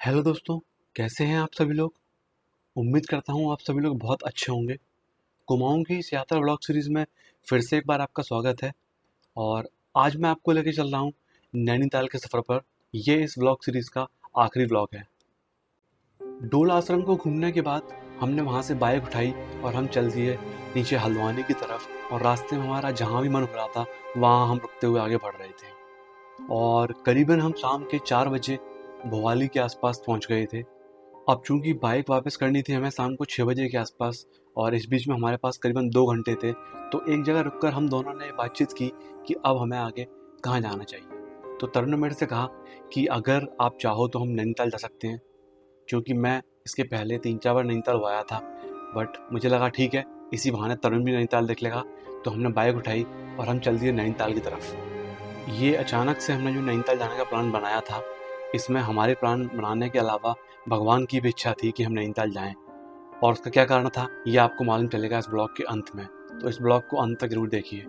Hello दोस्तों, कैसे हैं आप सभी लोग। उम्मीद करता हूँ आप सभी लोग बहुत अच्छे होंगे। कुमाऊँ की इस यात्रा व्लॉग सीरीज़ में फिर से एक बार आपका स्वागत है। और आज मैं आपको लेके चल रहा हूँ नैनीताल के सफ़र पर। ये इस व्लॉग सीरीज़ का आखिरी व्लॉग है। डोल आश्रम को घूमने के बाद हमने वहाँ से बाइक उठाई और हम चल दिए नीचे हल्द्वानी की तरफ। और रास्ते में हमारा जहाँ भी मन हो रहा था वहाँ हम रुकते हुए आगे बढ़ रहे थे। और करीबन हम शाम के 4 बजे भोवाली के आसपास पहुँच गए थे। अब चूंकि बाइक वापस करनी थी हमें शाम को 6 बजे के आसपास, और इस बीच में हमारे पास करीबन 2 घंटे थे। तो एक जगह रुककर हम दोनों ने बातचीत की कि अब हमें आगे कहाँ जाना चाहिए। तो तरुण ने मेरे से कहा कि अगर आप चाहो तो हम नैनीताल जा सकते हैं, क्योंकि मैं इसके पहले 3-4 बार नैनीताल हो आया था। बट मुझे लगा ठीक है, इसी बहाने तरुण भी नैनीताल देख लेगा। तो हमने बाइक उठाई और हम चल दिए नैनीताल की तरफ। ये अचानक से हमने जो नैनीताल जाने का प्लान बनाया था, इसमें हमारे प्लान बनाने के अलावा भगवान की भी इच्छा थी कि हम नैनीताल जाएं। और उसका क्या कारण था ये आपको मालूम चलेगा इस ब्लॉग के अंत में। तो इस ब्लॉग को अंत तक जरूर देखिए।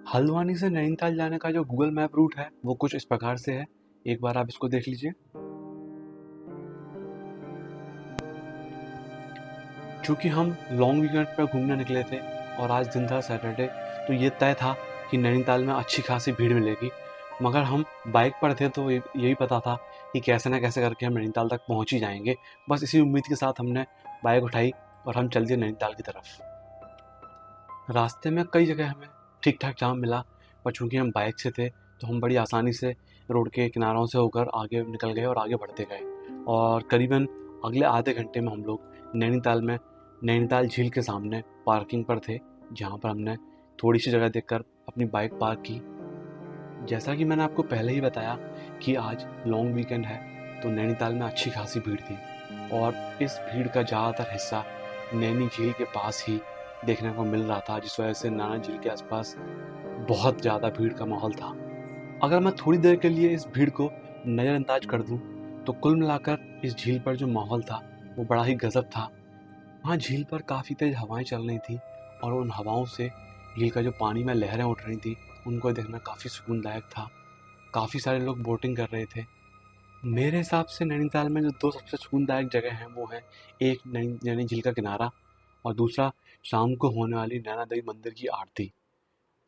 हल्द्वानी से नैनीताल जाने का जो गूगल मैप रूट है वो कुछ इस प्रकार से है। एक बार आप इसको देख लीजिए। चूँकि हम लॉन्ग वीकेंड पर घूमने निकले थे और आज दिन था सैटरडे, तो ये तय था कि नैनीताल में अच्छी खासी भीड़ मिलेगी। मगर हम बाइक पर थे तो यही पता था कि कैसे ना कैसे करके हम नैनीताल तक पहुंच ही जाएंगे। बस इसी उम्मीद के साथ हमने बाइक उठाई और हम चल दिए नैनीताल की तरफ। रास्ते में कई जगह हमें ठीक ठाक जाम मिला, पर चूंकि हम बाइक से थे तो हम बड़ी आसानी से रोड के किनारों से होकर आगे निकल गए और आगे बढ़ते गए। और करीबन अगले आधे घंटे में हम लोग नैनीताल में नैनीताल झील के सामने पार्किंग पर थे, जहाँ पर हमने थोड़ी सी जगह देखकर अपनी बाइक पार्क की। जैसा कि मैंने आपको पहले ही बताया कि आज लॉन्ग वीकेंड है, तो नैनीताल में अच्छी खासी भीड़ थी। और इस भीड़ का ज़्यादातर हिस्सा नैनी झील के पास ही देखने को मिल रहा था, जिस वजह से नैना झील के आसपास बहुत ज़्यादा भीड़ का माहौल था। अगर मैं थोड़ी देर के लिए इस भीड़ को नज़रअंदाज कर दूं, तो कुल मिलाकर इस झील पर जो माहौल था वो बड़ा ही गजब था। वहाँ झील पर काफ़ी तेज़ हवाएं चल रही थी, और उन हवाओं से झील का जो पानी में लहरें उठ रही थी उनको देखना काफ़ी सुकूनदायक था। काफ़ी सारे लोग बोटिंग कर रहे थे। मेरे हिसाब से नैनीताल में जो दो सबसे सुकूनदायक जगह हैं वो है, एक नैनी झील का किनारा, और दूसरा शाम को होने वाली नैना देवी मंदिर की आरती।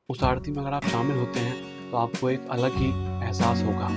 उस आरती में अगर आप शामिल होते हैं तो आपको एक अलग ही एहसास होगा।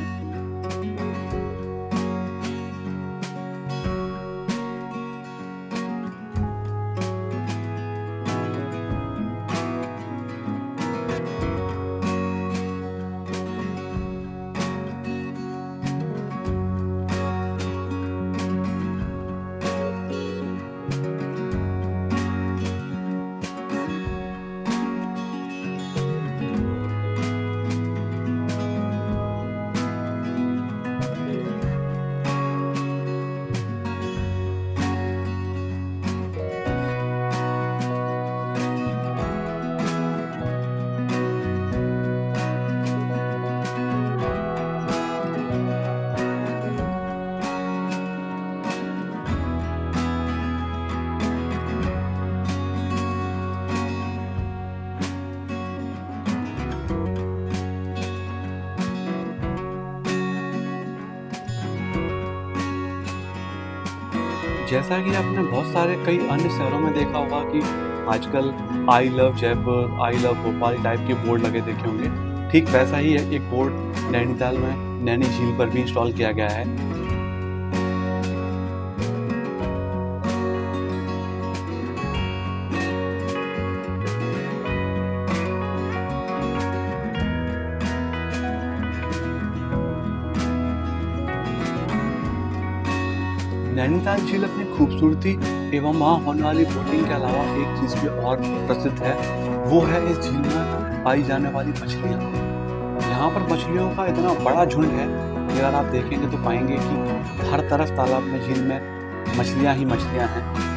जैसा कि आपने बहुत सारे कई अन्य शहरों में देखा होगा कि आजकल I love Jaipur, I love Bhopal type के बोर्ड लगे देखे होंगे। ठीक वैसा ही है एक बोर्ड नैनीताल में नैनी झील पर भी इंस्टॉल किया गया है। नैनीताल झील अपनी खूबसूरती एवं वहाँ होने वाली बोटिंग के अलावा एक चीज़ भी और प्रसिद्ध है, वो है इस झील में पाई जाने वाली मछलियाँ। यहाँ पर मछलियों का इतना बड़ा झुंड है कि अगर आप देखेंगे तो पाएंगे कि हर तरफ तालाब में, झील में मछलियाँ ही मछलियाँ हैं।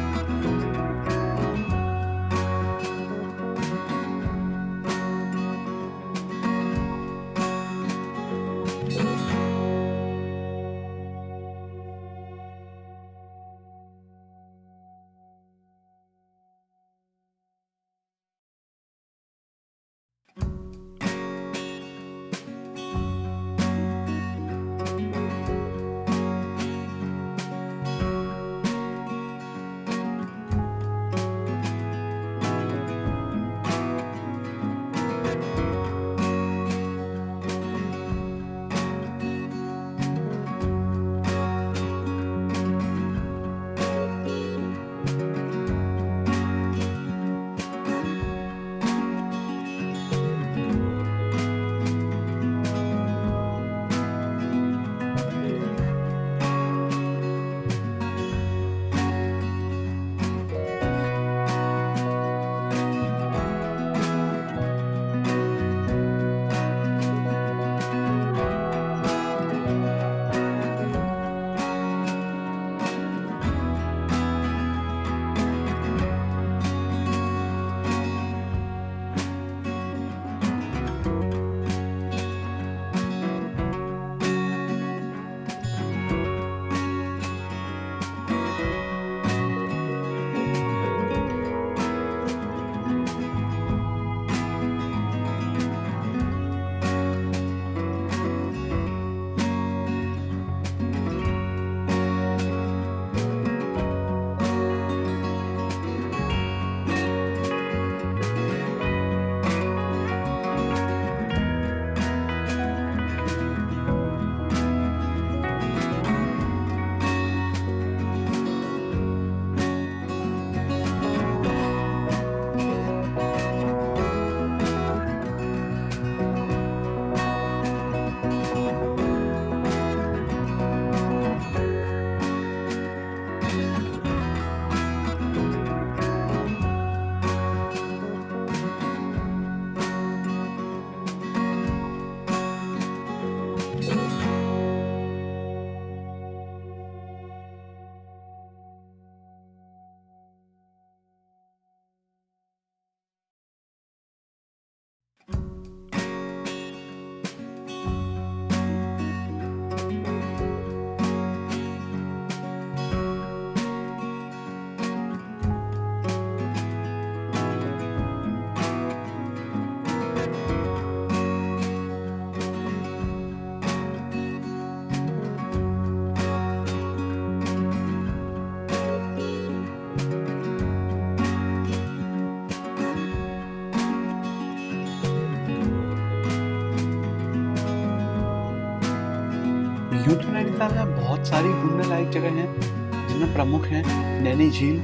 यूँ तो नैनीताल में बहुत सारी घूमने लायक जगह हैं, जिनमें प्रमुख हैं नैनी झील,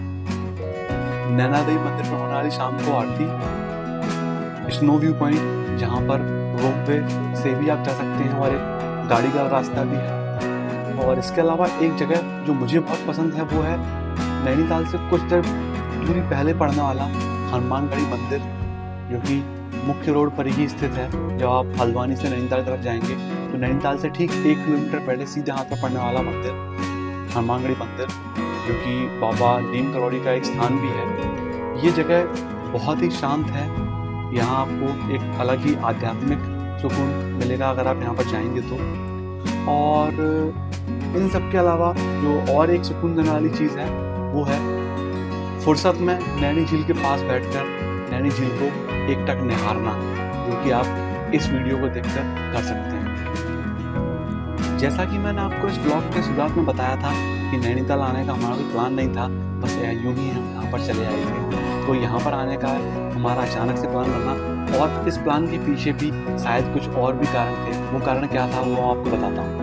नैना देवी मंदिर पर होने वाली शाम को आरती, स्नो व्यू पॉइंट जहाँ पर रोपवे से भी आप जा सकते हैं और एक गाड़ी का रास्ता भी है। और इसके अलावा एक जगह जो मुझे बहुत पसंद है वो है नैनीताल से कुछ देर दूरी पहले पड़ने वाला हनुमानगढ़ी मंदिर, जो कि मुख्य रोड पर ही स्थित है। जब आप हल्द्वानी से नैनीताल की तरफ जाएंगे तो नैनीताल से ठीक 1 किलोमीटर पहले सीधे हाथ पर पड़ने वाला मंदिर हनुमानगढ़ी मंदिर, जो कि बाबा नीम करौड़ी का एक स्थान भी है। ये जगह बहुत ही शांत है, यहाँ आपको एक अलग ही आध्यात्मिक सुकून मिलेगा अगर आप यहाँ पर जाएंगे तो। और इन सब के अलावा जो और एक सुकून देने वाली चीज़ है वो है फुर्सत में नैनी झील के पास बैठकर नैनी झील को एकटक निहारना, जो कि आप इस वीडियो को देखकर कर सकते हैं। जैसा कि मैंने आपको इस ब्लॉग के शुरुआत में बताया था कि नैनीताल आने का हमारा कोई प्लान नहीं था, बस यूं ही हम यहाँ पर चले आए थे। तो यहाँ पर आने का हमारा अचानक से प्लान बना, और इस प्लान के पीछे भी शायद कुछ और भी कारण थे। वो कारण क्या था वो आपको बताता हूँ।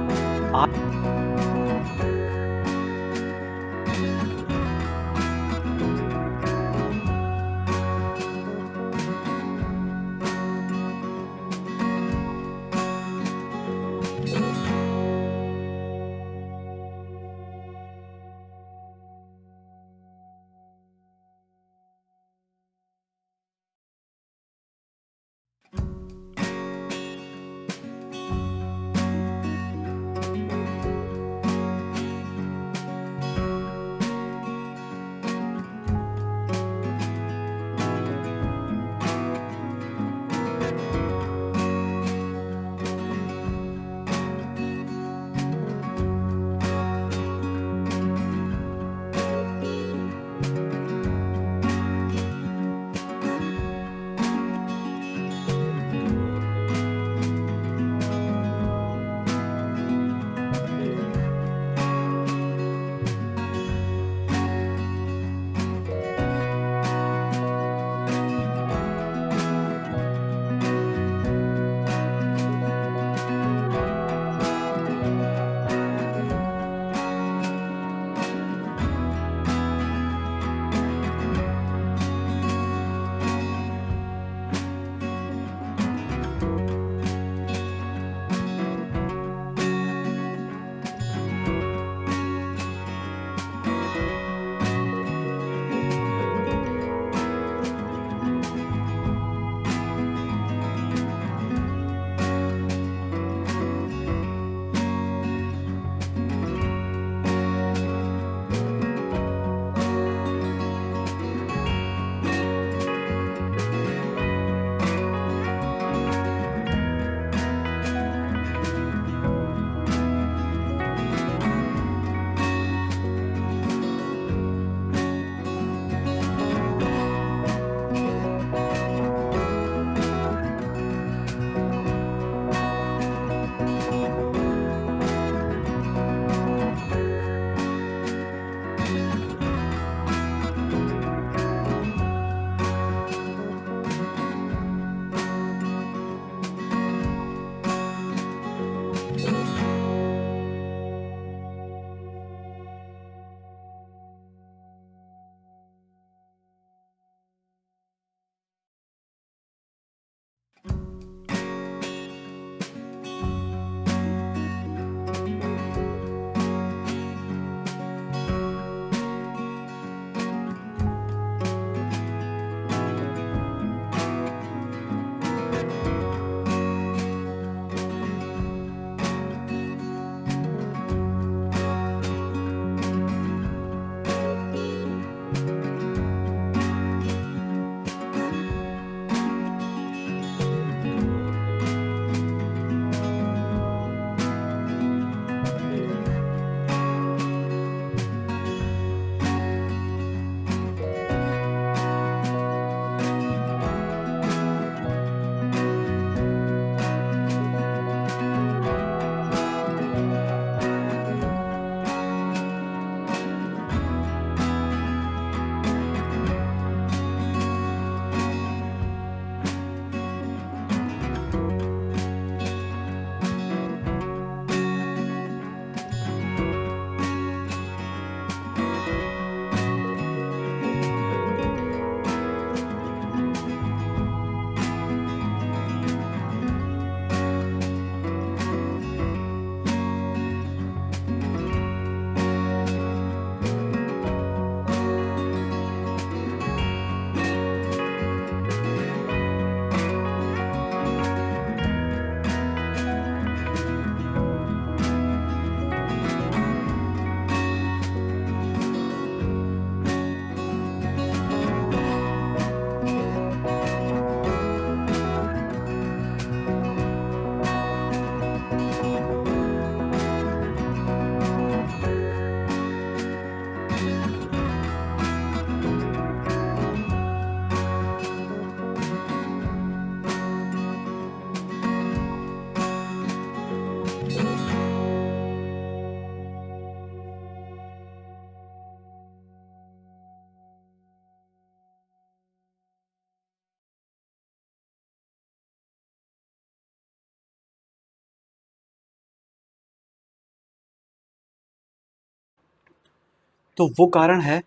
तो वो कारण है,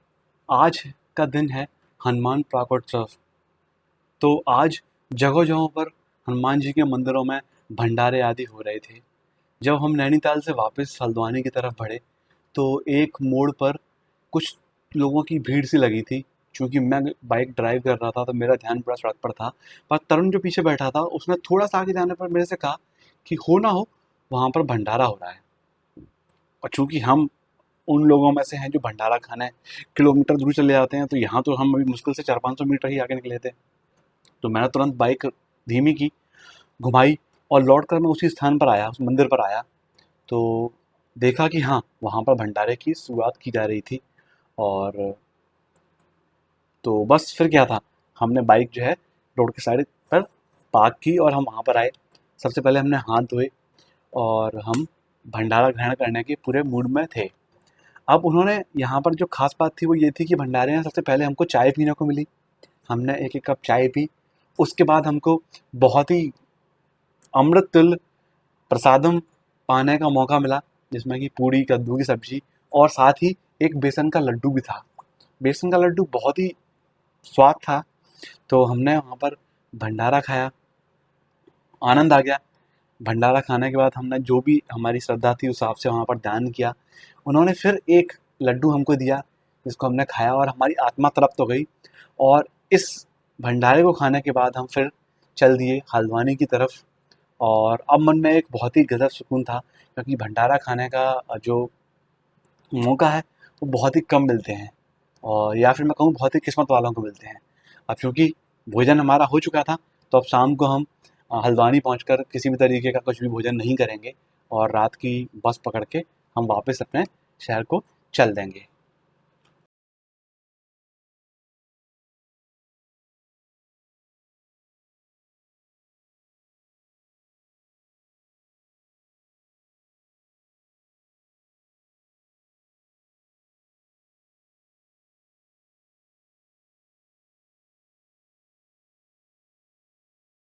आज का दिन है हनुमान प्राकोत्सव। तो आज जगह-जगहों पर हनुमान जी के मंदिरों में भंडारे आदि हो रहे थे। जब हम नैनीताल से वापस हल्द्वानी की तरफ बढ़े, तो एक मोड़ पर कुछ लोगों की भीड़ सी लगी थी। चूँकि मैं बाइक ड्राइव कर रहा था, तो मेरा ध्यान पूरा सड़क पर था। पर तरुण जो पीछे बैठा था, उसने थोड़ा-सा आगे जाने पर मेरे से कहा कि हो ना हो, वहाँ पर भंडारा हो रहा है। और चूँकि हम उन लोगों में से हैं जो भंडारा खाने किलोमीटर दूर चले जाते हैं, तो यहाँ तो हम अभी मुश्किल से 400-500 मीटर ही आगे निकले थे। तो मैंने तुरंत बाइक धीमी की, घुमाई और लौट कर मैं उसी स्थान पर आया, उस मंदिर पर आया। तो देखा कि हाँ, वहाँ पर भंडारे की शुरुआत की जा रही थी। और तो बस फिर क्या था, हमने बाइक जो है रोड के साइड पर पार्क की और हम वहाँ पर आए। सबसे पहले हमने हाथ धोए और हम भंडारा ग्रहण करने के पूरे मूड में थे। अब उन्होंने यहाँ पर जो ख़ास बात थी वो ये थी कि भंडारे में सबसे पहले हमको चाय पीने को मिली। हमने एक-एक कप चाय पी। उसके बाद हमको बहुत ही अमृत तुल्य प्रसादम पाने का मौका मिला, जिसमें कि पूड़ी, कद्दू की सब्ज़ी और साथ ही एक बेसन का लड्डू भी था। बेसन का लड्डू बहुत ही स्वाद था। तो हमने वहाँ पर भंडारा खाया, आनंद आ गया। भंडारा खाने के बाद हमने जो भी हमारी श्रद्धा थी उस हिसाब से वहाँ पर दान किया। उन्होंने फिर एक लड्डू हमको दिया, जिसको हमने खाया और हमारी आत्मा तृप्त हो गई। और इस भंडारे को खाने के बाद हम फिर चल दिए हल्द्वानी की तरफ। और अब मन में एक बहुत ही गज़ब सुकून था, क्योंकि भंडारा खाने का जो मौका है वो बहुत ही कम मिलते हैं, और या फिर मैं कहूँ बहुत ही किस्मत वालों को मिलते हैं। अब चूँकि भोजन हमारा हो चुका था, तो अब शाम को हम हल्द्वानी पहुँचकर किसी भी तरीके का कुछ भी भोजन नहीं करेंगे और रात की बस पकड़ के हम वापस अपने शहर को चल देंगे।